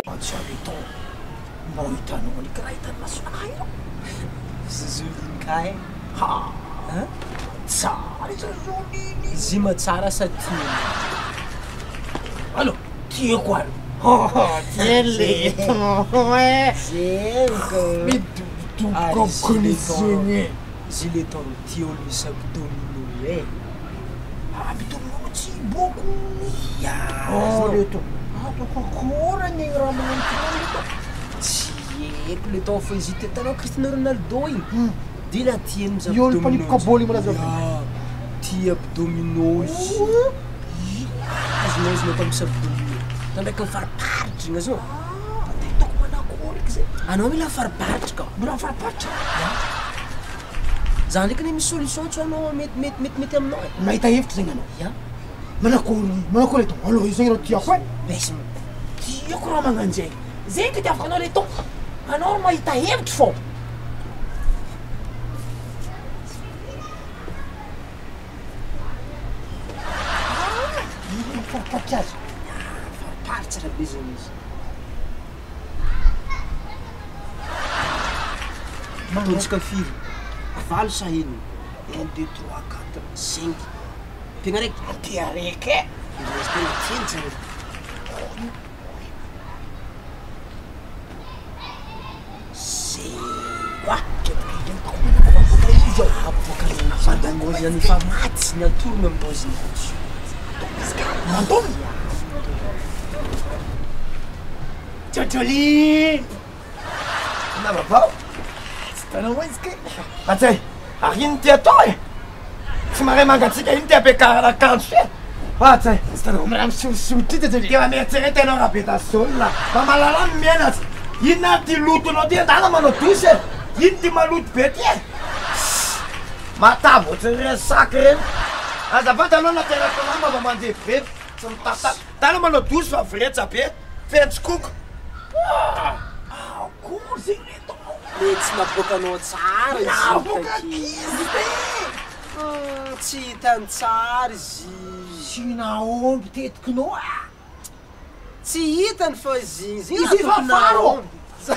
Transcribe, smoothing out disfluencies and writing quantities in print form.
Antsaleton, mahitanao ny karaha hitan'ny masonakay io. Zozolinkay. Ha! Tsara izy zoliny. Izy matsara sa tia? Allo, tiako alo. Tieleton e. Zenko. Midobodoboka zegny. Zileton tia olo misy abdomino e. Abdomino tsy boko. Ya. Leton. Atoko akory ny raha magnano leton. Tsy haiko leton fa izy hitanao Cristiano Ronaldo igny. Dia la tiany mizy Io olo mpanompoka bôly malaza be. Tia abdomino izy. Azonao izy natao misy abdomino. Tandraiky mifariparitry igny azao. Hitako manakory zay. Anao mila fariparitry ka. Mila fariparitry. Za ndraiky ne misy solution tsy anao mety aminao e. Mahita hevitra zegny anao. Ya. Manakory leton. Allo, izy zegny raha tiako e. Besimo. Tiako raha magnano zegny. Zegny titiavako anao leton. Anao mahita hevitra fô. Fariparitry azy. Fariparitry raha be zany izy. Totsika firy. Valo sa enina. 1, 2, 3, 4, 5. Tegna raiky. Tia raiky e. Izy tegna tiany tsara. Wah, izy Avoka fandangozy any fa maty sy ny atorony amin'ozy ny Mandolo. Tjotjoli. Navavao. Tsy tanao moa izy ke. Atsay, ary ino ty atao e? Tsy mahay mangatsika ino ty ampiakarana akanjo fe? Atsay, Tsy tanao miraha misorosotry Tjotjoli. tena mieritserety anao raha be tasôlona. Fa mahalala ny miaina azy. Inona ty lotonao ty andana manao dosy e? Ino ty maloto be ty e? Matavo ohatrany reny saky reny. Azafady anao naterako lamba mba mandeha be. Tsy mitata. Tana manao dosy fa viretsa be. Fentsikoko. Akory zegny leton. le tsy naboakanao tsara izy Naboaka takeo. izy be. Tsy hitany tsara izy. Tsy naomby tetikinao a. Tsy hitany fa izy Izy fa faro. Sa-